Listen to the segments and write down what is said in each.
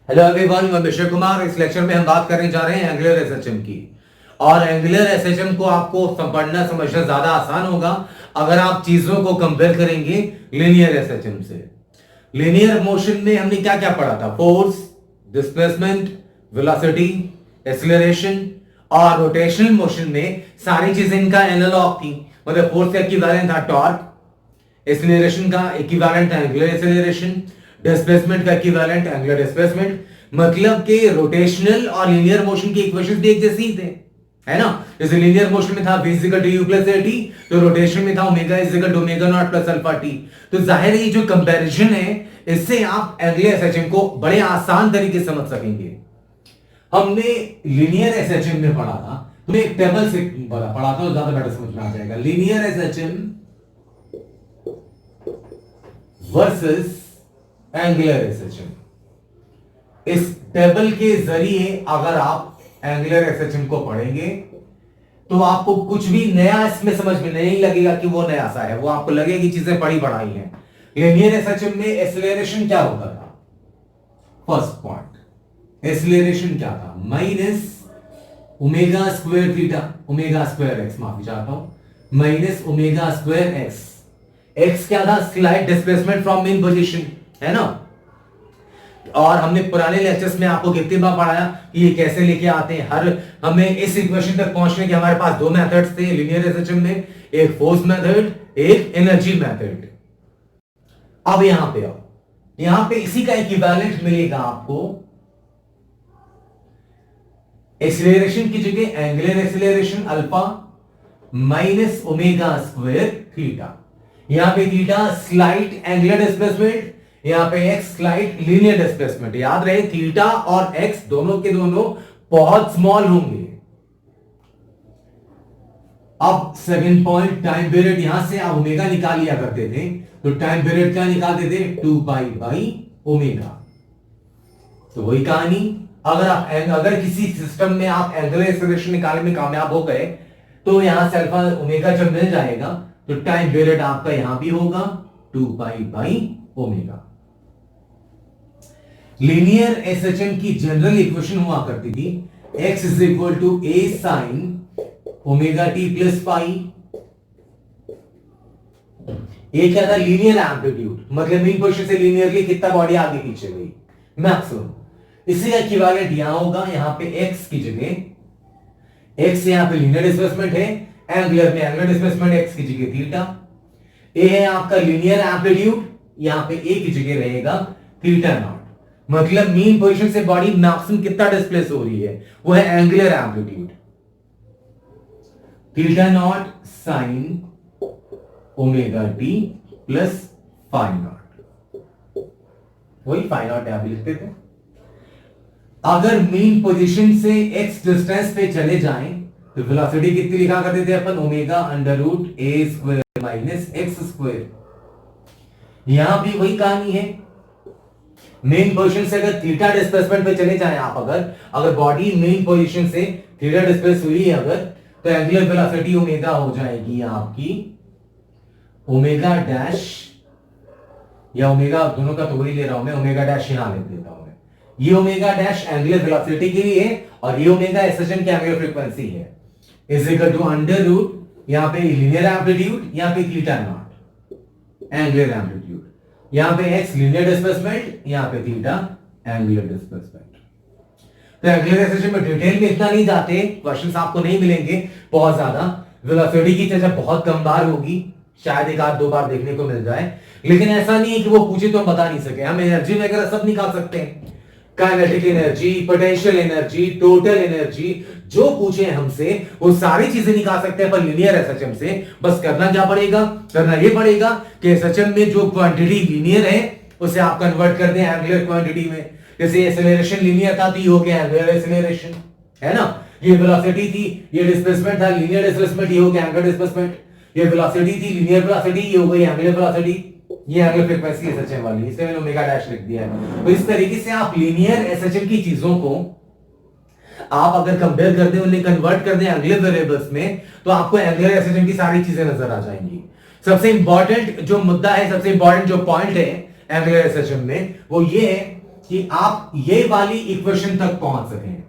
Hello everyone, मैं मिश्र कुमार। इस lecture में हम बात करने जा रहे हैं एंगुलर एसएचएम की। और एंगुलर एसएचएम को आपको पढ़ना समझना ज्यादा आसान होगा अगर आप चीजों को कंपेयर करेंगे लीनियर एसएचएम से। लीनियर मोशन में हमने क्या क्या पढ़ा था? Force, displacement, velocity, acceleration. और रोटेशनल मोशन में सारी चीजें इनका एनालॉग थी। मतलब फोर्स का इक्विवेलेंट था टॉर्क, एक्सीलरेशन का इक्विवेलेंट था एंगुलर एक्सीलरेशन, डिस्प्लेसमेंट का इक्विवेलेंट एंगुलर डिस्प्लेसमेंट। मतलब कि रोटेशनल और लीनियर मोशन की इक्वेशंस भी एक जैसी ही थे, है ना। जैसे लीनियर मोशन में था v equal to u plus at, तो रोटेशन में था omega is equal to omega not plus alpha t। तो जाहिर है ये जो कंपैरिजन है इससे आप एंगुलर एसएचएम को बड़े आसान तरीके से समझ सकेंगे। हमने लीनियर एसएचएम में पढ़ा था, तुम्हें एक टेबल से पढ़ा था तो ज्यादा बेटर समझ में आ जाएगा। Linear SHM versus angular SHM. इस टेबल के जरिए अगर आप एंगुलर एसएचएम को पढ़ेंगे तो आपको कुछ भी नया इसमें समझ में नहीं लगेगा कि वो नया सा है, वो आपको लगेगा कि चीजें पढ़ी पढ़ाई हैं। लीनियर एसएचएम में एक्सीलरेशन क्या होता था? फर्स्ट पॉइंट, एक्सीलरेशन क्या था? Minus omega square theta, omega square x, माफी चाहता हूं, minus omega square x. X क्या था? Slide displacement from main position, है ना। और हमने पुराने लेक्चर्स में आपको कितनी बार पढ़ाया कि ये कैसे लेके आते हैं। हमें इस इक्वेशन तक पहुंचने के हमारे पास दो मेथड्स थे लीनियर एसएचएम में, एक फोर्स मेथड, एक एनर्जी मेथड। अब यहां पे आओ, यहां पे इसी का इक्विवेलेंट मिलेगा आपको। एक्सीलरेशन की जगह angular acceleration alpha minus omega square theta. यहां पे थीटा स्लाइट एंगुलर डिस्प्लेसमेंट, यहां पे एक्स स्लाइट लीनियर डिस्प्लेसमेंट। याद रहे थीटा और एक्स दोनों के दोनों बहुत स्मॉल होंगे। अब सेकंड पॉइंट, टाइम पीरियड। यहां से आप ओमेगा निकाल लिया करते थे, तो टाइम पीरियड क्या निकालते थे? 2 पाई बाई ओमेगा। तो वही कहानी, अगर किसी सिस्टम में आप एंगुलर एक्सीलरेशन निकालने में कामयाब हो गए तो यहां से अल्फा ओमेगा जब मिल जाएगा तो टाइम पीरियड आपका यहां भी होगा 2 pi by omega. Linear SHM की जनरल इक्वेशन हुआ करती थी x is equal to a sine omega t plus pi. ये क्या था? लीनियर एम्पलीट्यूड, मतलब मेन पोजीशन से लीनियरली कितना बॉडी आगे पीछे गई, मैक्सिमम। इसी का इक्विवेलेंट यहां होगा, यहां पे x की जगह, x यहां पे लीनियर डिस्प्लेसमेंट है, एंगुलर में एंगुलर डिस्प्लेसमेंट x की जगह थीटा। a है आपका लीनियर एम्पलीट्यूड, यहां पे a की जगह रहेगा थीटा नॉट। मतलब मीन पोजीशन से बॉडी मैक्सिमम कितना डिस्प्लेस हो रही है, वो है angular amplitude, theta not sine omega t plus phi not. वही फाई नॉट यहां भी लिखते थे। अगर मीन पोजीशन से x डिस्टेंस पे चले जाएं तो वेलोसिटी कितनी लिखा करते थे अपन? Omega under root a square minus x square. यहां भी वही कहानी है। मेन पोजीशन से अगर थीटा डिस्प्लेसमेंट पे चले जाएं आप, अगर बॉडी मेन पोजीशन से थीटा डिस्प्लेस हुई है अगर, तो एंगुलर वेलोसिटी ओमेगा हो जाएगी आपकी ओमेगा डैश, या ओमेगा दोनों का तो वही ले रहा हूं मैं, ओमेगा डैश यहां लिख देता हूं मैं। ये ओमेगा डैश एंगुलर वेलोसिटी के लिए है और ये ओमेगा एसएचएम की एंगुलर फ्रीक्वेंसी है, is equal to under root, यहां पे लीनियर एम्पलीट्यूड, यहां पे थीटा नॉट एंगुलर एम्पलीट्यूड, यहां पे x लीनियर डिस्प्लेसमेंट, यहां पे थीटा एंगुलर डिस्प्लेसमेंट। तो एंगुलर एसएचएम में डिटेल में इतना नहीं जाते, क्वेश्चंस आपको नहीं मिलेंगे बहुत ज्यादा। वेलोसिटी की चर्चा बहुत कम बार होगी, शायद एक आध दो बार देखने को मिल जाए, लेकिन ऐसा नहीं है कि वो पूछे तो हम बता नहीं सके। हम एनर्जी वगैरह सब निकाल सकते हैं, kinetic energy, potential energy, total energy, जो पूछे हमसे वो सारी चीजें निकाल सकते हैं पर लीनियर एसएचएम से। बस करना क्या पड़ेगा? करना ये पड़ेगा कि एसएचएम में जो क्वांटिटी लीनियर है उसे आप कन्वर्ट कर दें एंगुलर क्वांटिटी में। जैसे एक्सीलरेशन लीनियर था तो ये हो गया एंगुलर एक्सीलरेशन, है ना। ये वेलोसिटी थी, ये डिस्प्लेसमेंट था लीनियर डिस्प्लेसमेंट, ये हो गया एंगुलर डिस्प्लेसमेंट। ये वेलोसिटी थी लीनियर वेलोसिटी, ये हो गई एंगुलर वेलोसिटी। ये एंगुलर फ्रीक्वेंसी एसएचएम वाली, इसलिए मैंने ओमेगा डैश लिख दिया है। तो इस तरीके से आप लीनियर एसएचएम की चीजों को आप अगर कंपेयर कर दें, उन्हें कन्वर्ट कर दें एंगुलर वेरिएबल्स में, तो आपको एंगुलर एसएचएम की सारी चीजें नजर आ जाएंगी। सबसे इंपॉर्टेंट जो मुद्दा है, सबसे इंपॉर्टेंट जो पॉइंट है एंगुलर एसएचएम में, वो ये है कि आप ये वाली इक्वेशन तक पहुंच सकें,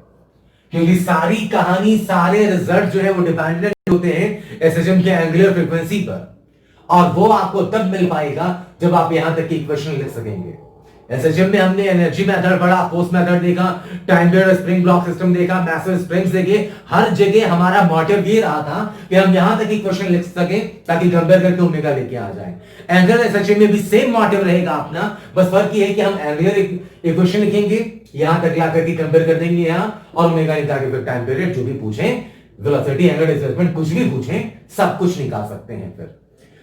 क्योंकि सारी कहानी, सारे रिजल्ट जो है वो डिपेंडेंट होते हैं एसएचएम के एंगुलर फ्रीक्वेंसी पर, और वो आपको तब मिल पाएगा जब आप यहां तक की इक्वेशन लिख सकेंगे। एसएचएम में हमने एनर्जी मेथड पढ़ा, फोर्स मेथड देखा, time period spring block system देखा, मैसिव स्प्रिंग्स देखे। हर जगह हमारा मोटिव ये रहा था कि हम यहां तक इक्वेशन लिख सके ताकि कंपेयर करके ओमेगा लेके आ जाए। एंगुलर एसएचएम में भी सेम मोटिव रहेगा अपना, बस फर्क ये है कि हम एंगुलर इक्वेशन लिखेंगे, यहां तक ला करके कंपेयर कर देंगे यहां, और ओमेगा निकाल के फिर टाइम पीरियड जो भी पूछें, वेलोसिटी, एंगुलर डिस्प्लेसमेंट, कुछ भी पूछें, सब कुछ निकाल सकते हैं फिर।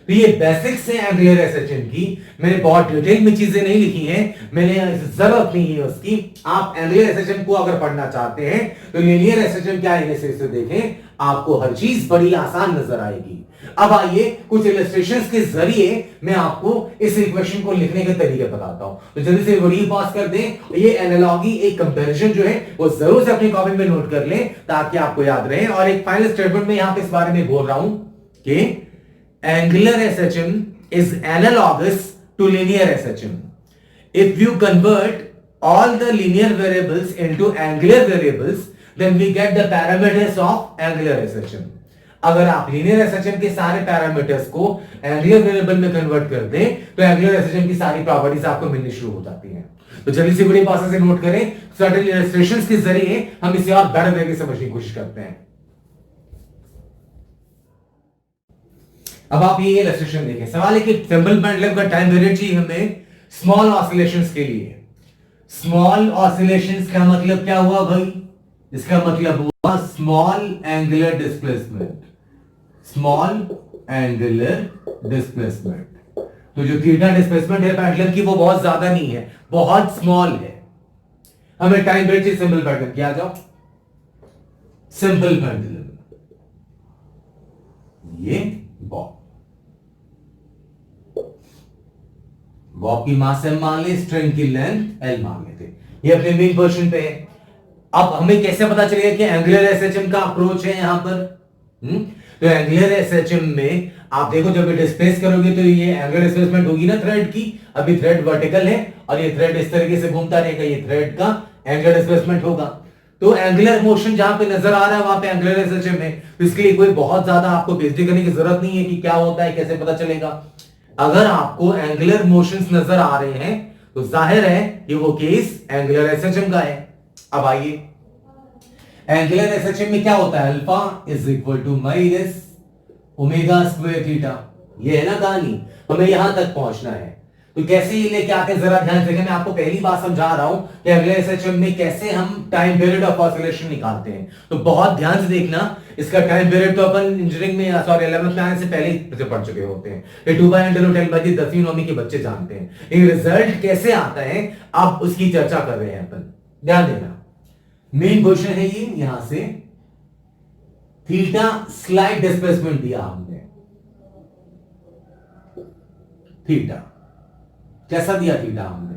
तो ये बेसिक्स है एंगुलर एसएचएम की। मैंने बहुत डिटेल में चीजें नहीं लिखी हैं, मैंने जरूरत नहीं है उसकी। आप एंगुलर एसएचएम को अगर पढ़ना चाहते हैं तो लीनियर एसएचएम क्या है इसे देखें, आपको हर चीज बड़ी आसान नजर आएगी। अब आइए कुछ इलस्ट्रेशंस के जरिए मैं आपको इस इक्वेशन को लिखने के तरीके बताता हूं। तो जल्दी से वीडियो पॉज कर दें। ये एनालॉगी, एक कंपैरिजन जो है वो जरूर से अपनी कॉपी में नोट कर लें ताकि आपको याद रहे। और एक फाइनल स्टेटमेंट में यहां पे इस बारे में बोल रहा हूं कि angular SHM is analogous to linear SHM. If you convert all the linear variables into angular variables, then we get the parameters of angular SHM. अगर आप linear SHM के सारे पैरामीटर्स को angular variable में कन्वर्ट कर दें तो angular SHM की सारी प्रॉपर्टीज आपको मिलनी शुरू हो जाती हैं। तो जल्दी से वीडियो पास से नोट करें, सर्टेन इलस्ट्रेशंस के जरिए हम इसे और बेटर वे में समझने की कोशिश करते हैं। अब आप ये इलस्ट्रेशन देखें। सवाल है कि सिंपल बैंडविड्थ का टाइम पीरियड चाहिए हमें स्मॉल ऑसिलेशंस के लिए। स्मॉल ऑसिलेशंस का मतलब क्या हुआ भाई? इसका मतलब हुआ small angular displacement. Small angular displacement. तो जो थीटा डिस्प्लेसमेंट है पेंडुलम की वो बहुत ज्यादा नहीं है, बहुत स्मॉल है। हमें टाइम पीरियड चाहिए सिंपल पेंडुलम की। आ जाओ, सिंपल पेंडुलम, ये बॉब की मास m मान ले, स्ट्रिंग की लेंथ l मान लेते, ये अपने मेन पोजीशन पे है। अब हमें कैसे पता चलेगा कि एंगुलर एसएचएम का अप्रोच है यहां पर? तो एंगुलर एसएचएम में आप देखो जब डिस्प्लेस करोगे तो ये एंगुलर डिस्प्लेसमेंट होगी ना थ्रेड की। अभी थ्रेड वर्टिकल है और ये थ्रेड इस तरीके से घूमता रहेगा, ये थ्रेड का एंगुलर डिस्प्लेसमेंट होगा। तो एंगुलर मोशन जहां पे नजर आ रहा है वहां पे एंगुलर एसएचएम है। तो इसके लिए कोई बहुत ज्यादा आपको पीएचडी करने की जरूरत नहीं है कि क्या होता है, कैसे पता चलेगा। अगर आपको एंगुलर मोशंस नजर आ रहे हैं तो जाहिर है कि वो केस एंगुलर एसएचएम का है। अब आइए, एंगुलर एसएचएम में क्या होता है? Alpha is equal to minus omega square theta. ये है ना कहानी, हमें यहां तक पहुंचना है। तो कैसे ये लेके आते हैं जरा ध्यान देंगे। मैं आपको पहली बात समझा रहा हूं कि एंगुलर एसएचएम में कैसे हम टाइम पीरियड ऑफ ऑसिलेशन निकालते हैं। तो बहुत ध्यान से देखना, इसका टाइम पीरियड तो अपन इंजीनियरिंग में सॉरी 11th में आने से पहले ही पढ़ चुके होते हैं। ये 2/10 10वीं नौवीं के बच्चे जानते हैं। ये रिजल्ट कैसे आता है अब उसकी चर्चा कर रहे हैं अपन, ध्यान देना। मेन क्वेश्चन है ये, यहां से थीटा स्लाइड डिस्प्लेसमेंट दिया हमने। थीटा कैसा दिया? थीटा हमने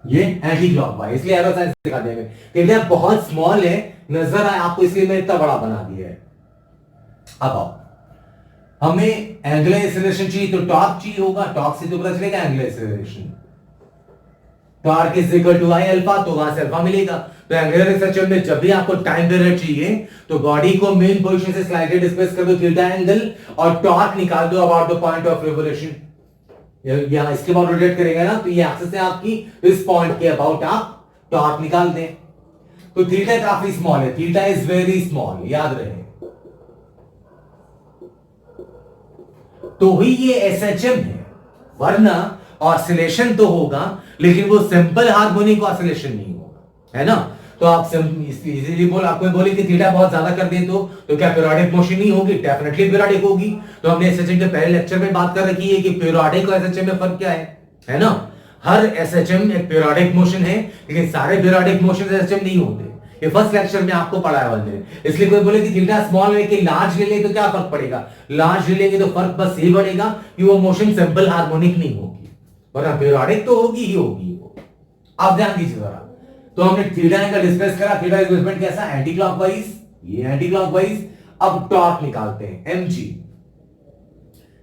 ये एंटी क्लॉकवाइज, इसलिए एरो साइन दिखा देंगे। थीटा बहुत स्मॉल है, नजर आए आपको, इसलिए मैं इतना बड़ा बना दिया है। अब आओ, हमें एंगुलर एक्सेलरेशन चाहिए तो टॉर्क चाहिए होगा। टॉर्क से तो पता चलेगा angular acceleration. Torque is equal to I alpha, तो वहां से अल्फा मिलेगा। तो एंगुलर एक्सेलरेशन में जब भी आपको टाइम पीरियड चाहिए तो बॉडी को मेन पोजीशन से स्लाइडली डिस्प्लेस कर दो थीटा एंगल, और टॉर्क निकाल दो about the point of revolution. यहां इसके बाद रोटेट करेगा ना, तो ये एक्सिस है आपकी, इस पॉइंट के अबाउट आप टॉर्क निकाल दें। तो थीटा काफी स्मॉल है, थीटा इज वेरी स्मॉल, याद रहे। तो ही ये एसएचएम है, वरना ऑसिलेशन तो होगा लेकिन वो सिंपल हार्मोनिक ऑसिलेशन नहीं होगा, है ना। तो आप इजीली आपको बोले कि थीटा बहुत ज्यादा कर दें तो क्या पीरियोडिक मोशन नहीं होगी? डेफिनेटली पीरियोडिक होगी। तो हमने एसएचएम के पहले लेक्चर में बात कर रखी है कि पीरियोडिक और एसएचएम में फर्क क्या है ना। हर एसएचएम एक पीरियोडिक मोशन है, लेकिन सारे पीरियोडिक मोशन एसएचएम नहीं होते। ये फर्स्ट लेक्चर में आपको पढ़ाया हुआ है। इसलिए कोई बोले कि थीटा स्मॉल है कि लार्ज ले ले तो क्या फर्क पड़ेगा? लार्ज ले लेंगे तो फर्क बस ये पड़ेगा कि वो मोशन सिंपल हार्मोनिक नहीं होगी, वरना पीरियोडिक तो होगी ही होगी वो। आप ध्यान दीजिए जरा। तो हमने थीटा एंगल डिस्कस करा, थीटा डिस्प्लेसमेंट कैसा? एंटी क्लॉकवाइज, ये एंटी क्लॉकवाइज। अब टॉर्क निकालते हैं, mg।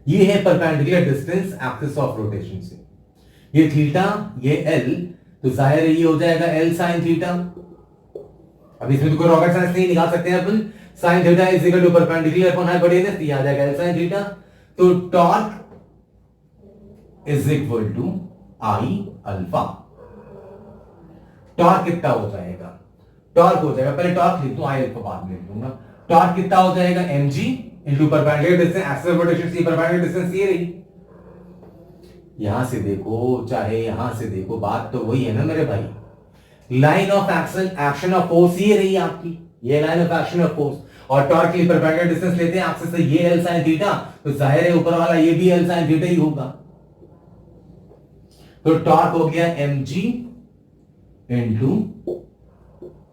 ये है perpendicular distance axis of rotation से। ये थीटा, ये l, तो जाहिर है ये हो जाएगा L sin थीटा। अब इसमें तो कोई रॉकेट साइंस नहीं, निकाल सकते हैं अपन। sin theta is equal to perpendicular upon hypotenuse, ये आ जाएगा L sin थीटा। तो torque is equal to I alpha. Torque कितना हो जाएगा? टॉर्क हो जाएगा, पहले टॉर्क लिख दूं, आई अल्फा बाद में लिख दूंगा। टॉर्क कितना हो जाएगा? mg into perpendicular distance, axial rotation सी, परपेंडिकुलर डिस्टेंस ये रही। यहां से देखो चाहे यहां से देखो, बात तो वही है ना मेरे भाई। Line of action of force ये रही आपकी, ये line of action of force, और टॉर्क के लिए परपेंडिकुलर डिस्टेंस लेते हैं एक्सिस से, ये L sin थीटा, तो जाहिर है ऊपर वाला ये भी L sin थीटा ही होगा। तो टॉर्क हो गया mg इंटू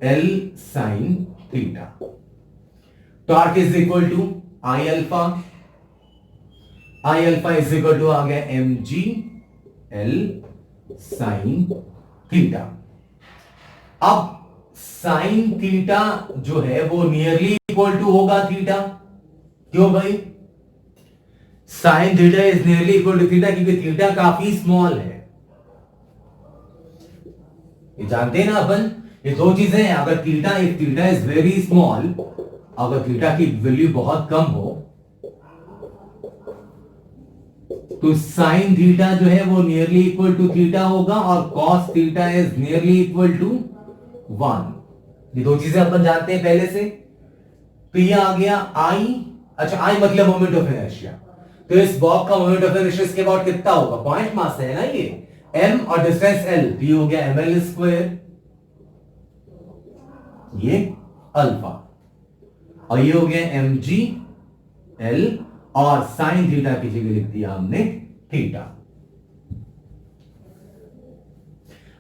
L sin theta. Torque is equal to I alpha, I alpha is equal to आ गया mg L sin थीटा। अब साइन थीटा जो है वो नियरली इक्वल टू होगा थीटा। क्यों भाई? Sine theta is nearly equal to theta, क्योंकि थीटा काफी स्मॉल है। ये जानते हैं ना अपन, ये दो चीजें हैं। अगर theta, if theta is very small, अगर थीटा की वैल्यू बहुत कम हो तो साइन थीटा जो है वो नियरली इक्वल टू थीटा होगा, और cos theta is nearly equal to 1। ये दो चीजें अपन जानते हैं पहले से। तो ये आ गया आई, अच्छा आई मतलब मोमेंट ऑफ इनर्शिया। तो इस बॉब का मोमेंट ऑफ इनर्शिया इसके बाद कितना होगा? पॉइंट मास है ना ये, m और डिस्टेंस l, तो ये हो गया ml स्क्वायर, ये अल्फा, और ये हो गया mg l, और साइन थीटा की जगह लिख दिया हमने थीटा।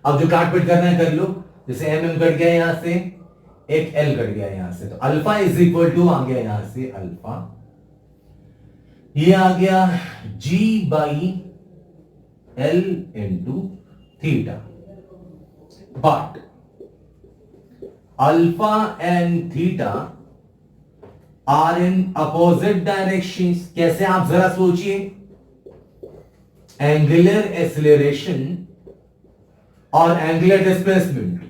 अब जो काट पिट करना है कर लो, जैसे mm कट गया यहां से, एक l कट गया यहां से, तो अल्फा इज इक्वल टू आ गया यहां से अल्फा, ये आ गया g by l into theta. But alpha and theta are in opposite directions. कैसे? आप जरा सोचिए, एंगुलर एक्सीलरेशन और एंगुलर डिस्प्लेसमेंट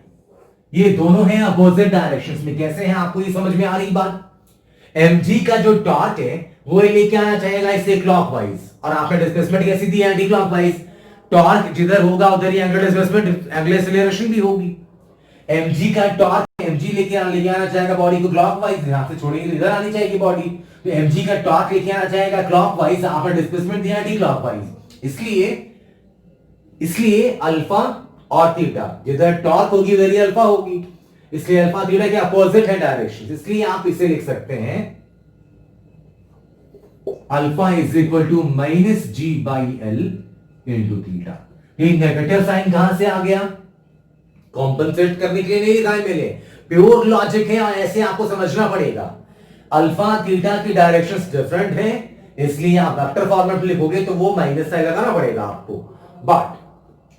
ये दोनों हैं अपोजिट डायरेक्शंस में। कैसे हैं? आपको ये समझ में आ रही बात? mg का जो टॉर्क है वो लेके आना चाहेगा इसे क्लॉकवाइज, और आपने डिस्प्लेसमेंट कैसी दी? Anti clockwise. टॉर्क जिधर होगा उधर ही एंगुलर डिस्प्लेसमेंट, एंगुलर एक्सीलरेशन भी होगी। mg का टॉर्क, mg लेके आना चाहेगा बॉडी को क्लॉकवाइज, यहां से छोड़ेंगे इधर आनी चाहिए बॉडी, तो mg का टॉर्क लेके आना चाहेगा क्लॉकवाइज, आपने डिस्प्लेसमेंट दिया एंटी क्लॉकवाइज। इसलिए अल्फा और थीटा, जिधर टॉर्क होगी उधर ही अल्फा होगी, इसलिए अल्फा थीटा के अपोजिट है डायरेक्शन। इसलिए आप इसे लिख सकते हैं alpha is equal to minus g by l into theta. ये नेगेटिव साइन कहां से आ गया? कॉम्पनसेट करने के लिए नहीं लिखा है मैंने, प्योर लॉजिक है, ऐसे आपको समझना पड़ेगा। अल्फा थीटा की डायरेक्शंस डिफरेंट है, इसलिए आप वेक्टर फॉर्मेट लिखोगे तो वो माइनस साइन लगाना पड़ेगा आपको। बट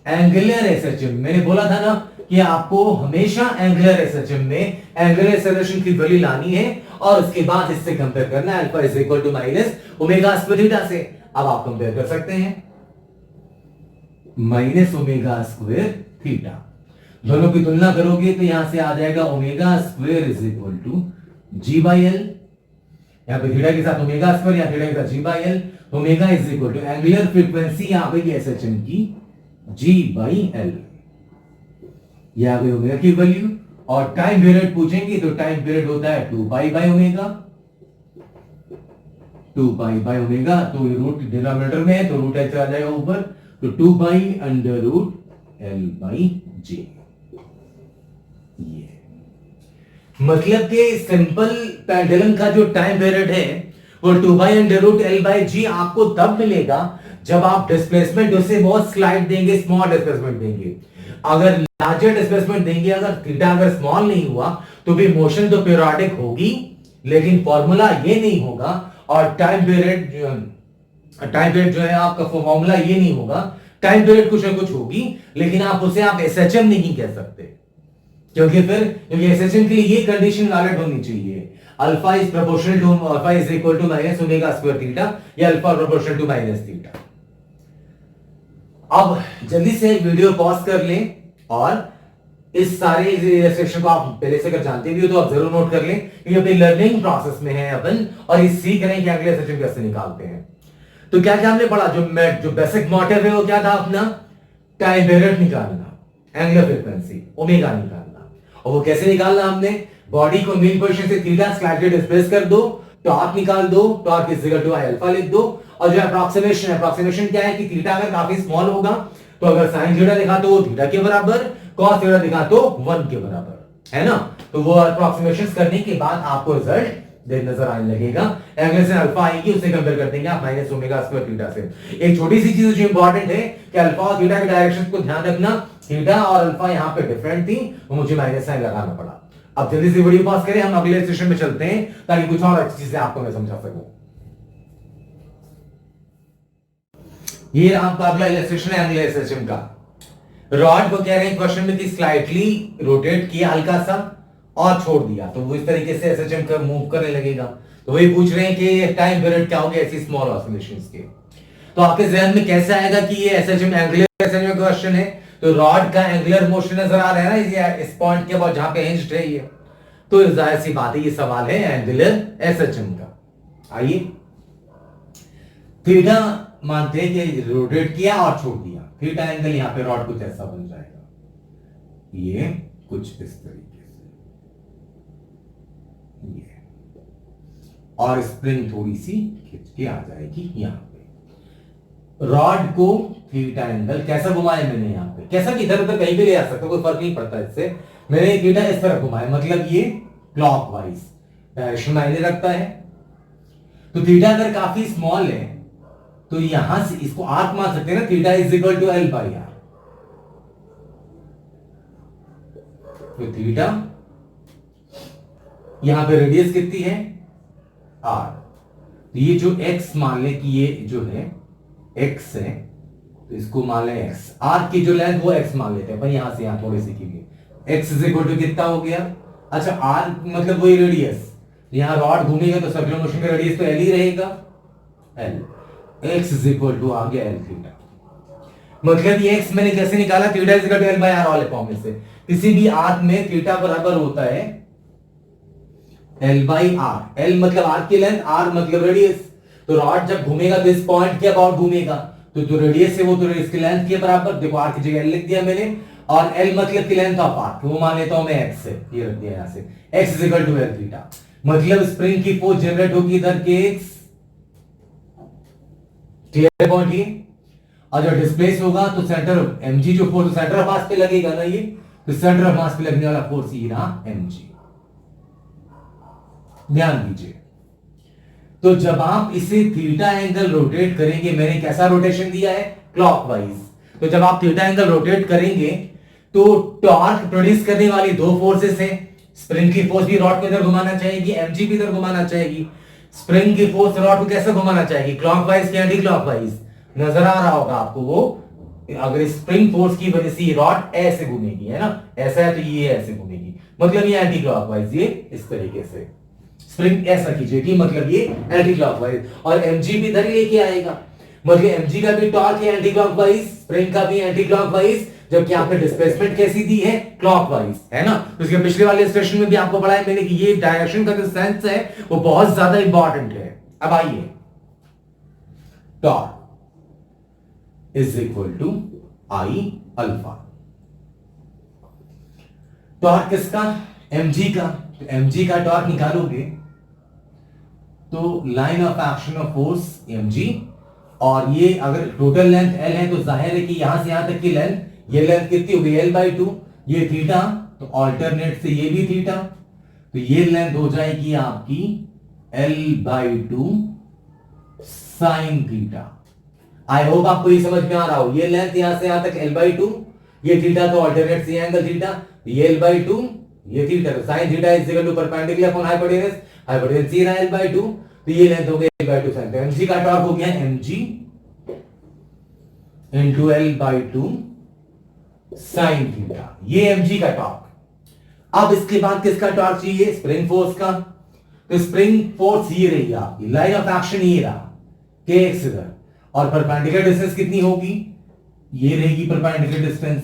एंगुलर एसएचएम, मैंने बोला था ना कि आपको हमेशा एंगुलर एसएचएम में एंगुलर एक्सीलरेशन की वैल्यू लानी है, और उसके बाद इससे कंपेयर करना है alpha is equal to minus omega square theta से। अब आप कंपेयर कर सकते हैं माइनस ओमेगा स्क्वायर थीटा, दोनों की तुलना करोगे तो यहां से आ जाएगा omega square is equal to g by l, यहां पे थीटा के साथ ओमेगा स्क्वायर, या थीटा के साथ g by l. Omega is equal to angular frequency यहां पे एसएचएम की जी बाई एल, यह आ गई ओमेगा की वैल्यू। और टाइम पीरियड पूछेंगे तो टाइम पीरियड होता है 2 pi by omega, 2 pi by omega, तो ये रूट डिनोमिनेटर में है तो रूट एच आ जाएगा ऊपर, तो 2 pi under root l by g. ये मतलब कि सिंपल पेंडुलम का जो टाइम पीरियड है वो 2 pi under root l by g आपको तब मिलेगा जब आप डिस्प्लेसमेंट उसे बहुत स्लाइड देंगे, स्मॉल डिस्प्लेसमेंट देंगे। अगर लार्जर डिस्प्लेसमेंट देंगे, अगर थीटा अगर स्मॉल नहीं हुआ तो भी मोशन तो पीरियोडिक होगी, लेकिन फॉर्मूला ये नहीं होगा, और टाइम पीरियड जो है आपका फॉर्मूला ये नहीं होगा। टाइम पीरियड कुछ ना कुछ होगी, लेकिन आप उसे आप एसएचएम नहीं कह सकते, क्योंकि एसएचएम के लिए ये कंडीशन वैलिड होनी चाहिए, alpha is proportional to alpha is equal to minus omega square theta, या alpha proportional to minus theta. अब जल्दी से वीडियो पॉज कर लें और इस सारे इलस्ट्रेशन को आप पहले से अगर जानते भी हो तो आप जरूर नोट कर लें, क्योंकि अपनी लर्निंग प्रोसेस में है अपन, और ये सीख रहे हैं कि एंगुलर एसएचएम कैसे निकालते हैं। तो क्या क्या हमने पढ़ा, जो बेसिक मोटिव है वो क्या था अपना, टाइम पीरियड निकालना, एंगुलर फ्रीक्वेंसी ओमेगा निकालना, और वो कैसे निकालना, हमने बॉडी को मेन पोजीशन से थीटा स्लाइटली डिस्प्लेस कर दो, टॉर्क निकाल दो, torque is equal to I alpha लिख दो, और जो अप्रोक्सीमेशन क्या है कि थीटा अगर काफी स्मॉल होगा तो अगर साइन थीटा दिखा तो वो थीटा के बराबर, कॉस थीटा दिखा तो 1 के बराबर, है ना। तो वो अप्रोक्सीमेशंस करने के बाद आपको रिजल्ट नजर आने लगेगा, एंगल से अल्फा आएगी उसे कंपेयर कर देंगे आप माइनस ओमेगा स्क्वायर थीटा से। एक छोटी सी चीज जो इंपॉर्टेंट है कि अल्फा और थीटा के डायरेक्शन को ध्यान रखना, थीटा और अल्फा यहाँ पे डिफरेंट थी तो मुझे माइनस साइन लगाना पड़ा। अब जल्दी से वीडियो पॉज करें, हम अगले सेशन में चलते हैं ताकि कुछ और अच्छी चीजें आपको मैं समझा सकूं। ये आपका अगला इलस्ट्रेशन है एंगुलर एसएचएम का। रॉड को कह रहे हैं क्वेश्चन में कि स्लाइटली रोटेट किया हल्का सा और छोड़ दिया, तो वो इस तरीके से एसएचएम का मूव करने लगेगा। तो वही पूछ रहे हैं कि टाइम पीरियड क्या होगा ऐसी स्मॉल ऑसिलेशंस के। तो आपके जहन में कैसे आएगा कि ये एसएचएम एंगुलर एसएचएम क्वेश्चन है, तो रॉड का एंगुलर मोशन नजर आ रहा है ना इस पॉइंट के बाद जहां पे हिंज्ड है ये, तो जाहिर सी बात है ये सवाल है एंगुलर एसएचएम का। आइए, थीटा मानते हैं कि रोटेट किया और छोड़ दिया, थीटा एंगल यहां पे रॉड कुछ ऐसा बन जाएगा, ये कुछ इस तरीके से, ये और स्प्रिंग थोड़ी सी खिंच के आ जाएगी यहां पे। रॉड को थीटा एंगल कैसा घुमाया मैंने यहां पे, कैसा कि इधर उधर कहीं भी ले आ सकता, कोई फर्क नहीं पड़ता इससे। मैंने थीटा इस तरह घुमाया, मतलब ये क्लॉकवाइज डायरेक्शन मायने रखता है। तो थीटा अगर काफी स्मॉल है तो यहां से इसको आर्क मान सकते हैं ना, theta is equal to l by r. तो थीटा यहां पे रेडियस कितनी है आर, तो ये जो एक्स मान ले कि ये जो है एक्स है, तो इसको मान ले एक्स, आर्क की जो लेंथ वो एक्स मान लेते हैं पर यहां से यहां थोड़ी सी की गई, एक्स इज इक्वल टू कितना हो गया, अच्छा आर मतलब वही रेडियस, यहां रॉड घूमेगा तो सर्कुलर मोशन का रेडियस तो एल ही रहेगा, l, x is equal to आ गया एल थीटा। मतलब ये x मैंने कैसे निकाला, theta is equal to l by r वाले फॉर्म में से। किसी भी आर्क में थीटा बराबर होता है एल बाई आर, एल मतलब आर्क की लेंथ, आर मतलब रेडियस। तो रॉड जब घूमेगा तो इस पॉइंट के अबाउट घूमेगा, तो जो रेडियस है वो तो इसकी लेंथ के बराबर, देखो आर की जगह एल लिख दिया मैंने, और एल मतलब की लेंथ ऑफ आर्क, वो मान लेता हूं मैं एक्स है, ये रख दिया यहां से, x is equal to l theta. मतलब स्प्रिंग की फोर्स जनरेट होगी इधर के x, क्लियर पॉइंट ये। और जब डिस्प्लेस होगा तो सेंटर mg जो फोर्स सेंटर ऑफ मास पे लगेगा ना, ये तो सेंटर ऑफ मास पे लगने वाला फोर्स ये रहा mg, ध्यान दीजिए। तो जब आप इसे थीटा एंगल रोटेट करेंगे, मैंने कैसा रोटेशन दिया है क्लॉकवाइज, तो जब आप थीटा एंगल रोटेट करेंगे तो टॉर्क प्रोड्यूस करने वाली दो फोर्सेस हैं, स्प्रिंग की फोर्स भी रॉड को इधर घुमाना चाहेगी, mg भी इधर घुमाना चाहेगी। स्प्रिंग की फोर्स रॉड को कैसे घुमाना चाहेगी, क्लॉकवाइज या एंटी क्लॉकवाइज, नजर आ रहा होगा आपको वो, अगर स्प्रिंग फोर्स की वजह से रॉड ऐसे घूमेगी, है ना, ऐसा है तो ये ऐसे घूमेगी, मतलब ये एंटी क्लॉकवाइज, ये इस तरीके से स्प्रिंग ऐसा खींचेगी, मतलब ये एंटी क्लॉकवाइज, और mg भी इधर ही लेके आएगा, मतलब mg का भी टॉर्क है एंटी क्लॉकवाइज, स्प्रिंग का भी एंटी क्लॉकवाइज, जबकि आपने डिस्प्लेसमेंट कैसी दी है क्लॉकवाइज, है ना। तो इसके पिछले वाले सेशन में भी आपको पढ़ाया मैंने कि ये डायरेक्शन का जो सेंस है वो बहुत ज्यादा इंपॉर्टेंट है। अब आइए, torque is equal to I alpha, torque किसका, mg का, तो mg का टॉर्क निकालोगे तो line of action of force mg, और ये अगर टोटल लेंथ l है तो जाहिर है कि यहां से यहां तक की लेंथ, ये लेंथ कितनी होगी l बाई 2, ये थीटा, तो ऑल्टरनेट से ये भी थीटा, तो ये लेंथ हो जाएगी आपकी l by 2 sine theta. I hope आपको ये समझ में आ रहा हो, ये लेंथ यहां से यहां तक l बाई 2, ये थीटा, तो ऑल्टरनेट से एंगल थीटा, ये l बाई 2, ये थीटा, तो sine theta is equal to perpendicular upon hypotenuse, hypotenuse ये रहा l बाई 2, तो ये लेंथ हो गई l बाई 2 साइन, तो mg का टॉर्क हो गया mg into l by 2 sine theta, ये mg का टॉर्क। अब इसके बाद किसका टॉर्क चाहिए, स्प्रिंग फोर्स का, तो स्प्रिंग फोर्स ये रही आपकी, लाइन ऑफ एक्शन ये रहा kx इधर, और परपेंडिकुलर डिस्टेंस कितनी होगी, ये रहेगी परपेंडिकुलर डिस्टेंस,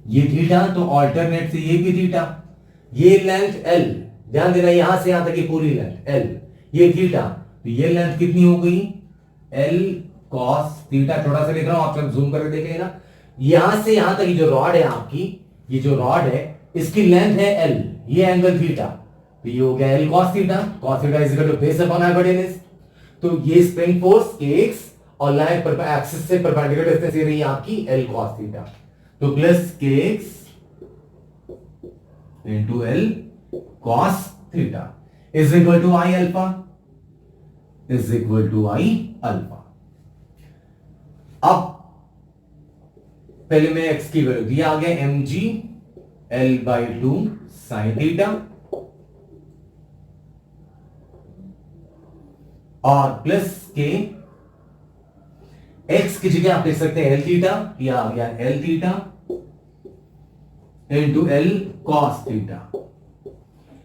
ये थीटा, तो ऑल्टरनेट से ये भी थीटा, ये लेंथ L, ध्यान देना यहां से यहां तक की पूरी लेंथ L, ये थीटा, तो ये लेंथ कितनी हो गई L cos थीटा, थोड़ा सा लिख रहा हूं, आप सब जूम करके देख लेना। यहां से यहां तक जो रॉड है आपकी, ये जो रॉड है इसकी लेंथ है L, ये एंगल थीटा, तो ये हो गया L cos theta, cos theta is equal to base upon hypotenuse. तो ये स्प्रिंग फोर्स kx और लाइन पर एक्सिस से परपेंडिकुलर डिस्टेंस ये रही आपकी L cos थीटा, तो plus kx into L cos theta is equal to I alpha, is equal to I alpha. अब पहले में x की वैल्यू दिया आ गया mg L/2 sin थीटा और प्लस के x की जगह आप लिख सकते हैं L थीटा, या आ गया L theta into L cos theta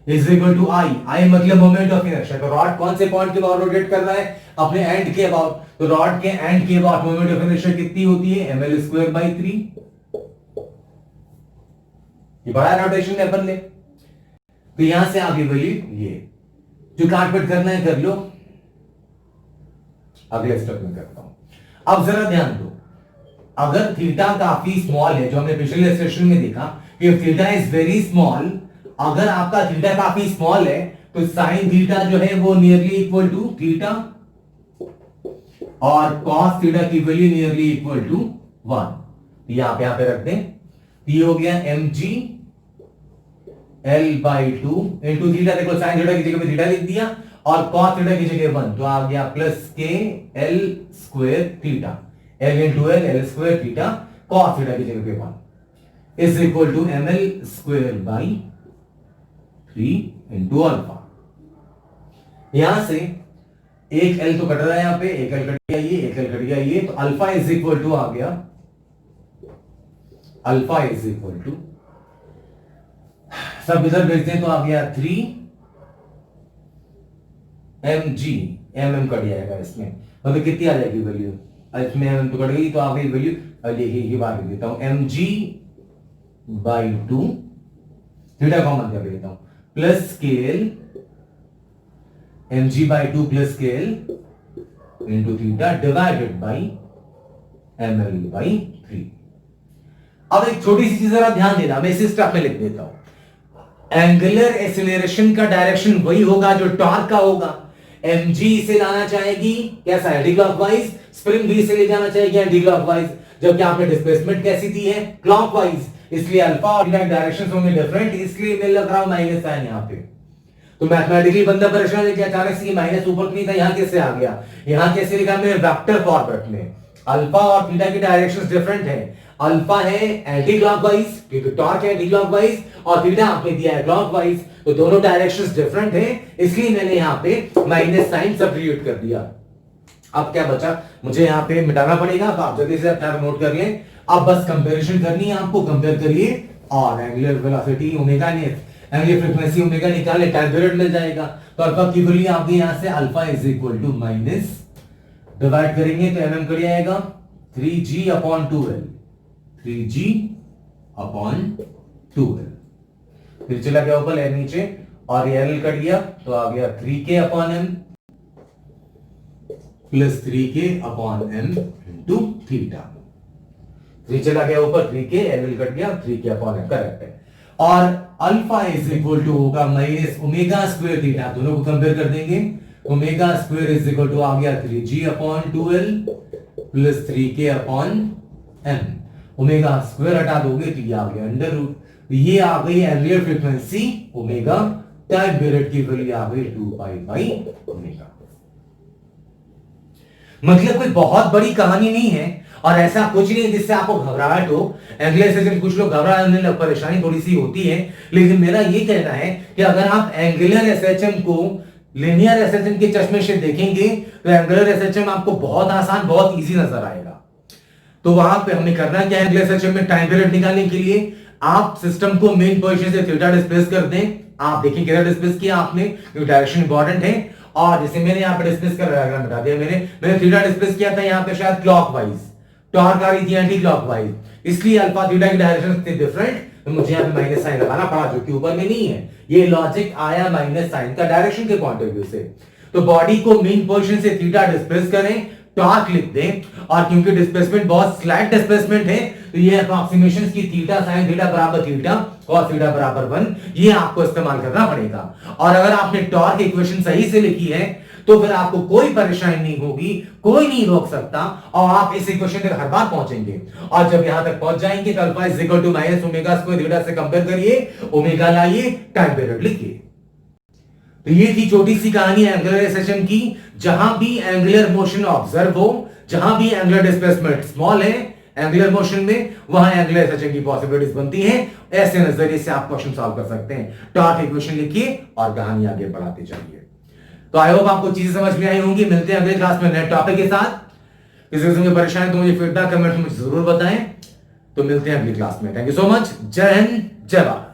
is equal to I मतलब मोमेंट ऑफ इनर्शिया। तो रॉड कौन से पॉइंट के अबाउट रोटेट कर रहा है, अपने एंड के अबाउट, तो रॉड के एंड के अबाउट मोमेंट ऑफ इनर्शिया कितनी होती है ml²/3। ये बड़ा नोटेशन है अपन ने, तो यहां से आगे वैल्यू ये जो काटपट करना है कर लो, अगले स्टेप में करता हूं। अब जरा ध्यान दो, अगर थीटा काफी स्मॉल है, जो हमने पिछले सेशन में देखा कि थीटा इज वेरी स्मॉल, अगर आपका थीटा काफी स्मॉल है तो साइन थीटा जो है वो नियरली इक्वल टू थीटा और कॉस थीटा की वैल्यू नियरली इक्वल टू 1। यहां पे रख दें, ये हो गया mg L/2 इंटू थीटा, देखो साइन थीटा की जगह पे थीटा लिख दिया और कॉस थीटा की जगह 1, तो आ गया प्लस के L² theta, L into L L² theta, cos theta की जगह पे 1 is equal to ml²/3 into alpha. यहां से एक L तो कट रहा है, यहां पे एक L कट गया, ये एक L कट गया, ये, तो अल्फा इज इक्वल टू आ गया, अल्फा इज इक्वल टू, सब इधर भेजते हैं तो आ गया 3 mg, mm कट जाएगा इसमें, मतलब कितनी आ जाएगी वैल्यू, इसमें mm तो कट गई, तो आ गई वैल्यू, ये बात देता हूं mg/2 थीटा कॉमन कर देता हूं, plus KL mg/2 plus KL into theta divided by ml/3। अब एक छोटी सी चीज जरा ध्यान देना, मैं इसी स्टेप में लिख देता हूं। एंगुलर एक्सीलरेशन का डायरेक्शन वही होगा जो टॉर्क का होगा। mg इसे लाना चाहेगी कैसा, एंटी क्लॉकवाइज, स्प्रिंग भी इसे ले जाना चाहेगी एंटी क्लॉकवाइज, जबकि आपने डिस्प्लेसमेंट कैसी दी है, क्लॉकवाइज, इसलिए अल्फा और थीटा डायरेक्शंस होंगे डिफरेंट, इसलिए मैं लग रहा हूं माइनस साइन यहां पे। तो मैथमेटिकली बंदा परेशान है कि अचानक से माइनस ऊपर नहीं था, यहां कैसे आ गया, यहां कैसे लिखा मैंने वेक्टर फॉर्मेट में। अल्फा और थीटा की डायरेक्शंस डिफरेंट है, अल्फा है एंटी क्लॉकवाइज क्योंकि टॉर्क है एंटी क्लॉकवाइज, और थीटा आपने दिया है क्लॉकवाइज, तो दोनों डायरेक्शंस डिफरेंट है, इसलिए मैंने यहां पे माइनस साइन सब्स्टिट्यूट कर दिया। अब क्या बचा, मुझे यहां पे मिटाना पड़ेगा, तो आप जल्दी से अपना नोट कर लें। अब बस कंपैरिजन करनी है आपको, कंपेयर करिए और एंगुलर वेलोसिटी ओमेगा ने एंगुलर फ्रीक्वेंसी ओमेगा निकाले, टाइम पीरियड मिल जाएगा। तो अल्फा की वैल्यू आपके यहां से alpha is equal to minus, divide करेंगे तो mm कर आएगा 3g/2l, 3g/2l, फिर चला गया ऊपर l नीचे और ये l कट गया तो आ गया 3k/m plus 3k/m into theta. 3 चला गया ऊपर 3k, l कट गया 3k/m, करेक्ट है। और अल्फा इज इक्वल टू होगा माइनस ओमेगा स्क्वायर थीटा, दोनों को कंपेयर कर देंगे, omega square is equal to आ गया 3g/2l plus 3k/m, omega square हटा दोगे तो ये आ गया अंडर रूट, ये आ गई angular frequency omega, time period की वैल्यू आ गई 2π/ओमेगा। मतलब कोई बहुत बड़ी कहानी नहीं है और ऐसा कुछ नहीं जिससे आपको घबराहट हो। एंगुलर सेक्शन कुछ लोग घबराने लग, परेशानी थोड़ी सी होती है, लेकिन मेरा ये कहना है कि अगर आप एंगुलर एसएचएम को लिनियर एसएचएम के चश्मे से देखेंगे तो एंगुलर एसएचएम आपको बहुत आसान, बहुत इजी नजर आएगा। तो वहां पे हमें करना क्या है, एंगुलर एसएचएम में टाइम पीरियड निकालने के लिए आप सिस्टम को मेन पोजीशन से थीटा डिस्प्लेस कर दें। आप देखिए किधर डिस्प्लेस किया आपने, क्योंकि डायरेक्शन इंपॉर्टेंट है। और जैसे मैंने यहाँ पे डिस्प्लेस कर बता दिया, मैंने थीटा डिस्प्लेस किया था यहाँ पे शायद क्लॉकवाइज, टॉर्क आ रही थी एंटी क्लॉकवाइज, इसलिए अल्फा थीटा की डायरेक्शन थी डिफरेंट, तो मुझे यहां पे माइनस साइन लगाना पड़ा, जो कि ऊपर में नहीं है। ये लॉजिक आया माइनस साइन का डायरेक्शन के पॉइंट ऑफ व्यू से। तो बॉडी को मीन पोजीशन से थीटा डिस्प्लेस करें, टॉर्क लिख दें, और क्योंकि डिस्प्लेसमेंट बहुत स्लाइट डिस्प्लेसमेंट है, तो ये अप्रॉक्सीमेशन की थीटा साइन थीटा बराबर थीटा और थीटा बराबर 1, ये आपको इस्तेमाल करना पड़ेगा। और अगर आपने टॉर्क इक्वेशन सही से लिखी है तो फिर आपको कोई परेशानी नहीं होगी, कोई नहीं रोक सकता, और आप इस इक्वेशन तक हर बार पहुंचेंगे। और जब यहां तक पहुंच जाएंगे तो alpha is equal to minus omega square theta से कंपेयर करिए, ओमेगा लाइए, टाइम पीरियड लिखिए। तो ये थी छोटी सी कहानी एंगुलर एक्सेशन की। जहां भी एंगुलर मोशन ऑब्जर्व हो, जहां भी एंगुलर डिस्प्लेसमेंट स्मॉल है एंगुलर मोशन में, वहां एंगुलर एक्सेशन की पॉसिबिलिटीज बनती हैं। ऐसे नजरिए से आप क्वेश्चन सॉल्व कर सकते हैं। टॉर्क इक्वेशन लिखिए और कहानी आगे बढ़ाते जाइए। तो आई होप आपको चीजें समझ में आई होंगी। मिलते हैं अगले क्लास में नए टॉपिक के साथ। किसी किस्म की परेशानी तो मुझे फीडबैक कमेंट में मुझे जरूर बताएं। तो मिलते हैं अगली क्लास में। Thank you so much. जय हिंद, जय भारत।